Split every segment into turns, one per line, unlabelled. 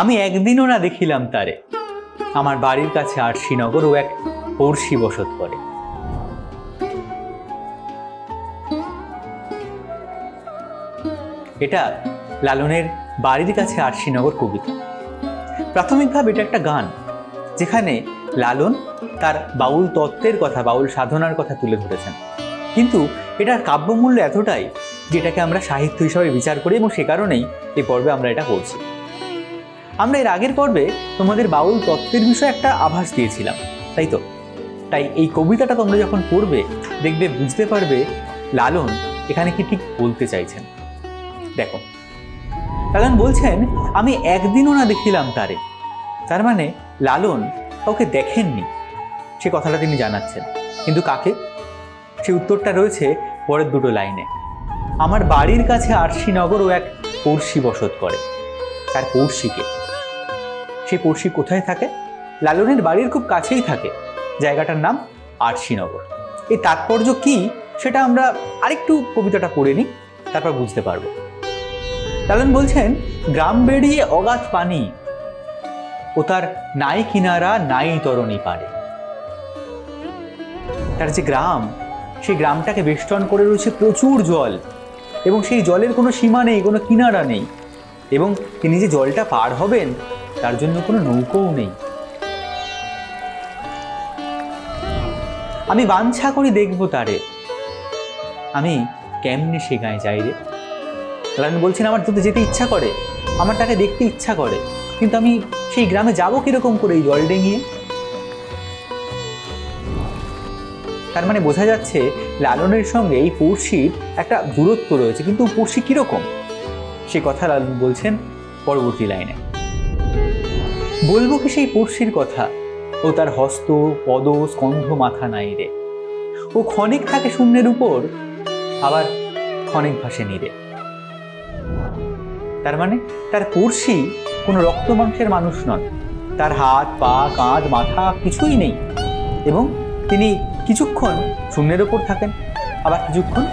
আমি একদিনও না দেখিলাম তারে, আমার বাড়ির কাছে আরশিনগর ও এক পড়শি বসত করে। এটা লালনের বাড়ির কাছে আরশিনগর কবিতা। প্রাথমিকভাবে এটা একটা গান, যেখানে লালন তার বাউল তত্ত্বের কথা, বাউল সাধনার কথা তুলে ধরেছেন। কিন্তু এটার কাব্যমূল্য এতটাই যে এটাকে আমরা সাহিত্য হিসাবে বিচার করি, এবং সে কারণেই এই পর্বে আমরা এটা করছি। আমরা এর আগের পর্বে তোমাদের বাউল তত্ত্বের বিষয়ে একটা আভাস দিয়েছিলাম, তাই তো? তাই এই কবিতাটা তোমরা যখন পড়বে দেখবে, বুঝতে পারবে লালন এখানে কি ঠিক বলতে চাইছেন। দেখো, লালন বলছেন, আমি একদিনও না দেখিলাম তারে। তার মানে লালন কাউকে দেখেননি, সে কথাটা তিনি জানাচ্ছেন। কিন্তু কাকে? সে উত্তরটা রয়েছে পরের দুটো লাইনে। আমার বাড়ির কাছে আরশিনগর ও এক পড়শি বসত করে। তার পড়শিকে, সে পড়শি কোথায় থাকে? লালনের বাড়ির খুব কাছেই থাকে, জায়গাটার নাম আরশিনগর। এই তাৎপর্য কি সেটা আমরা আরেকটু কবিতাটা পড়ে নিই, তারপর বুঝতে পারবো। লালন বলছেন, গ্রাম বেড়িয়ে অগাধ পানি, ও তার নাই কিনারা নাই তরণী পারে। তার যে গ্রাম, সেই গ্রামটাকে বেষ্টন করে রয়েছে প্রচুর জল, এবং সেই জলের কোনো সীমা নেই, কোনো কিনারা নেই, এবং তিনি যে জলটা পার হবেন তার জন্য কোনো নৌকোও নেই। আমি বাঞ্ছা করি দেখবো তারে, আমি কেমনে সে গায়ে যাই রে। লালন বলছেন, আমার যদি যেতে ইচ্ছা করে, আমার তাকে দেখতে ইচ্ছা করে, কিন্তু আমি সেই গ্রামে যাবো কিরকম করে এই জল ডেঙিয়ে? তার মানে বোঝা যাচ্ছে লালনের সঙ্গে এই পড়শির একটা দূরত্ব রয়েছে। কিন্তু পড়শি কিরকম সে কথা লালন বলছেন পরবর্তী লাইনে। বলবো কি সেই পড়শির কথা, ও তার হস্ত পদ স্কন্ধ মাথা নাই রে। ও ক্ষণিক থাকে শূন্যের উপর, আবার ক্ষণিক ভাসে নিরে। তার মানে তার পড়শি কোনো রক্ত মাংসের মানুষ নন, তার হাত পা কাঁধ মাথা কিছুই নেই, এবং তিনি কিছুক্ষণ শূন্যের উপর থাকেন, আবার কিছুক্ষণ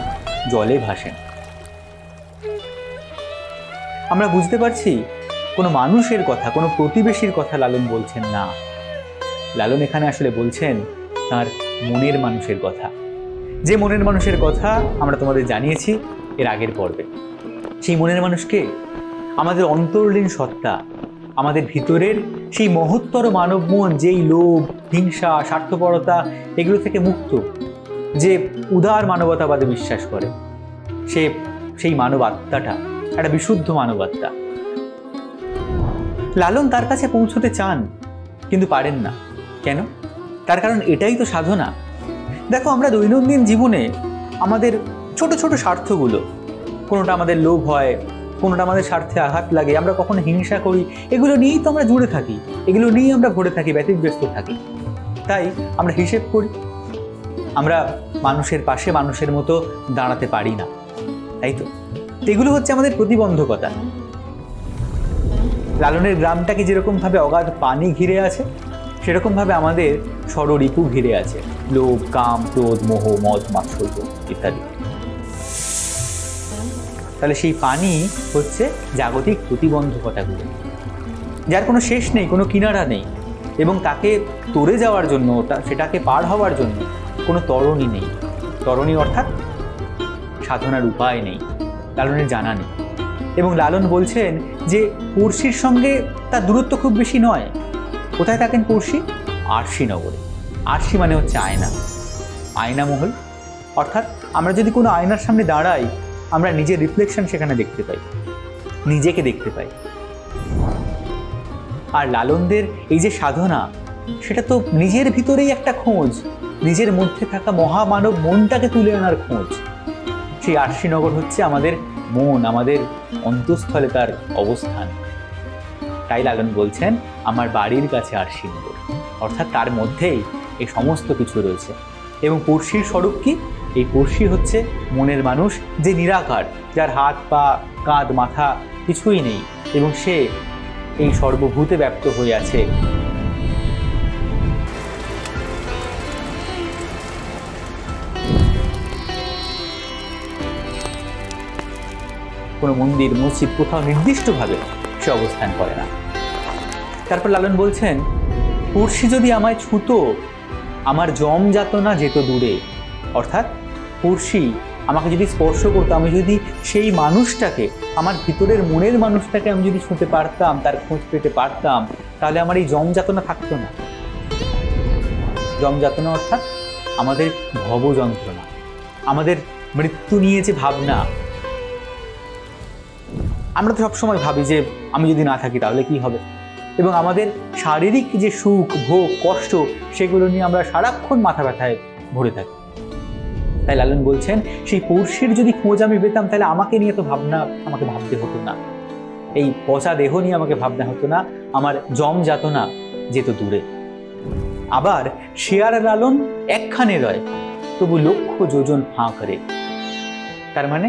জলে ভাসেন। আমরা বুঝতে পারছি কোনো মানুষের কথা, কোনো প্রতিবেশীর কথা লালন বলছেন না। লালন এখানে আসলে বলছেন তার মনের মানুষের কথা, যে মনের মানুষের কথা আমরা তোমাদের জানিয়েছি এর আগের পর্বে। সেই মনের মানুষকে আমাদের অন্তর্লীন সত্তা, আমাদের ভিতরের সেই মহত্তর মানব মন, যেই লোভ হিংসা স্বার্থপরতা এগুলো থেকে মুক্ত, যে উদার মানবতাবাদে বিশ্বাস করে, সেই মানব আত্মাটা একটা বিশুদ্ধ মানব আত্মা। লালন তার কাছে পৌঁছতে চান কিন্তু পারেন না। কেন? তার কারণ এটাই তো সাধনা। দেখো, আমরা দৈনন্দিন জীবনে আমাদের ছোট ছোট স্বার্থগুলো, কোনোটা আমাদের লোভ হয়, কোনোটা আমাদের স্বার্থে আঘাত লাগে, আমরা কখনো হিংসা করি, এগুলো নিয়েই তো আমরা জুড়ে থাকি, এগুলো নিয়েই আমরা ভরে থাকি, ব্যতিব্যস্ত থাকি। তাই আমরা হিসেব করি, আমরা মানুষের পাশে মানুষের মতো দাঁড়াতে পারি না, তাই তো? এগুলো হচ্ছে আমাদের প্রতিবন্ধকতা। লালনের গ্রামটাকে যেরকমভাবে অগাধ পানি ঘিরে আছে, সেরকমভাবে আমাদের ষড়রিপু ঘিরে আছে, লোভ কাম ক্রোধ মোহ মদ মাৎসর্য ইত্যাদি। তাহলে সেই পানি হচ্ছে জাগতিক প্রতিবন্ধকতাগুলো, যার কোনো শেষ নেই, কোনো কিনারা নেই, এবং তাকে তরে যাওয়ার জন্য, সেটাকে পার হওয়ার জন্য কোনো তরণী নেই। তরণী অর্থাৎ সাধনার উপায় নেই, লালনের জানা নেই। এবং লালন বলছেন যে পড়শির সঙ্গে তার দূরত্ব খুব বেশি নয়। কোথায় থাকেন পড়শি? আরশিনগরে। আরশি মানে হচ্ছে আয়না, আয়নামহল। অর্থাৎ আমরা যদি কোনো আয়নার সামনে দাঁড়াই, আমরা নিজের রিফ্লেকশন সেখানে দেখতে পাই, নিজেকে দেখতে পাই। আর লালনদের এই যে সাধনা, সেটা তো নিজের ভিতরেই একটা খোঁজ, নিজের মধ্যে থাকা মহামানব মনটাকে তুলে আনার খোঁজ। সেই আরশিনগর হচ্ছে আমাদের মন, আমাদের অন্তঃস্থলে তার অবস্থান। তাই লালন বলছেন, আমার বাড়ির কাছে আরশিনগর, অর্থাৎ তার মধ্যেই এই সমস্ত কিছু রয়েছে। এবং পড়শির স্বরূপ কি? এই পড়শি হচ্ছে মনের মানুষ, যে নিরাকার, যার হাত পা কাঁধ মাথা কিছুই নেই, এবং সে এই সর্বভূতে ব্যাপ্ত হয়ে আছে। কোনো মন্দির মসজিদ কোথাও নির্দিষ্টভাবে সে অবস্থান করে না। তারপর লালন বলছেন, পড়শি যদি আমায় ছুতো আমার জম যাতনা যেত দূরে। অর্থাৎ পড়শি আমাকে যদি স্পর্শ করতো, আমি যদি সেই মানুষটাকে, আমার ভিতরের মনের মানুষটাকে আমি যদি ছুঁতে পারতাম, তার খোঁজ পেতে পারতাম, তাহলে আমার এই জম যাতনা থাকতো না। জম যাতনা অর্থাৎ আমাদের ভব যন্ত্রণা, আমাদের মৃত্যু নিয়ে যে ভাবনা। আমরা তো সবসময় ভাবি যে আমি যদি না থাকি তাহলে কি হবে, এবং আমাদের শারীরিক যে সুখ ভোগ কষ্ট সেগুলো নিয়ে আমরা সারাক্ষণ মাথা ব্যথায় ভরে থাকি। তাই লালন বলছেন, সেই পড়শির যদি খোঁজ আমি পেতাম তাহলে আমাকে নিয়ে তো ভাবনা আমাকে ভাবতে হতো না, এই পচা দেহ নিয়ে আমাকে ভাবনা হতো না, আমার জম যাতনা যেত দূরে। আবার শেয়ার লালন একখানে রয় তবু লক্ষ যোজন ফাঁ করে। তার মানে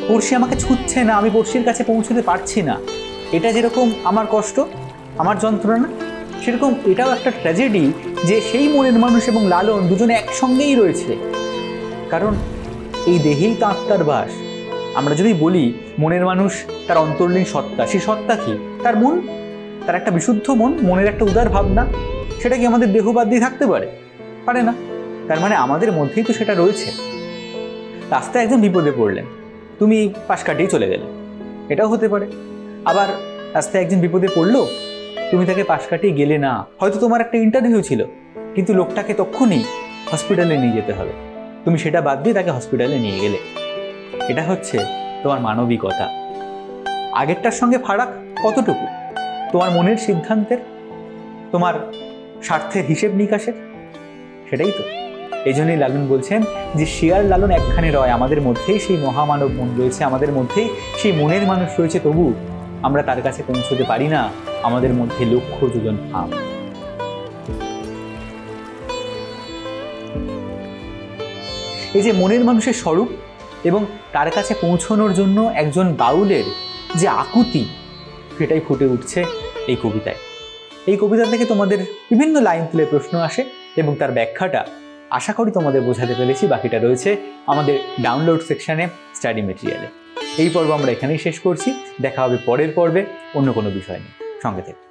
পড়শি আমাকে ছুটছে না, আমি পড়শির কাছে পৌঁছতে পারছি না, এটা যেরকম আমার কষ্ট আমার যন্ত্রণা, সেরকম এটাও একটা ট্র্যাজেডি যে সেই মনের মানুষ এবং লালন দুজনে একসঙ্গেই রয়েছে। কারণ এই দেহেই তো আত্মার বাস। আমরা যদি বলি মনের মানুষ তার অন্তর্লীন সত্তা, সেই সত্তা কি? তার মন, তার একটা বিশুদ্ধ মন, মনের একটা উদার ভাবনা। সেটা কি আমাদের দেহ বাদ দিয়ে থাকতে পারে? পারে না। তার মানে আমাদের মধ্যেই তো সেটা রয়েছে। রাস্তায় একজন বিপদে পড়লেন, তুমি পাশ কাটিয়ে চলে গেলে, এটাও হতে পারে। আবার রাস্তায় একজন বিপদে পড়লো, তুমি তাকে পাশ কাটিয়ে গেলে না, হয়তো তোমার একটা ইন্টারভিউ ছিল, কিন্তু লোকটাকে তখনই হসপিটালে নিয়ে যেতে হবে, তুমি সেটা বাদ দিয়ে তাকে হসপিটালে নিয়ে গেলে। এটা হচ্ছে তোমার মানবিকতা। আগেরটার সঙ্গে ফারাক কতটুকু? তোমার মনের সিদ্ধান্তের, তোমার স্বার্থের হিসেব নিকাশের, সেটাই তো। এই জন্যই লালন বলছেন যে শেয়ার লালন একখানে রয়, আমাদের মধ্যেই সেই মহামানব মন রয়েছে, আমাদের মধ্যেই সেই মনের মানুষ রয়েছে, তবু আমরা তার কাছে পৌঁছতে পারি না, আমাদের মধ্যে লক্ষ যোজন ফাঁক। এই যে মনের মানুষের স্বরূপ এবং তার কাছে পৌঁছানোর জন্য একজন বাউলের যে আকুতি, সেটাই ফুটে উঠছে এই কবিতায়। এই কবিতা থেকে তোমাদের বিভিন্ন লাইন তুলে প্রশ্ন আসে এবং তার ব্যাখ্যাটা আশা করি তোমাদের বোঝাতে পেরেছি। বাকিটা রয়েছে আমাদের ডাউনলোড সেকশনে, স্টাডি মেটেরিয়ালে। এই পর্ব আমরা এখানেই শেষ করছি। দেখা হবে পরের পর্বে অন্য কোনো বিষয় নিয়ে। সঙ্গে থেকে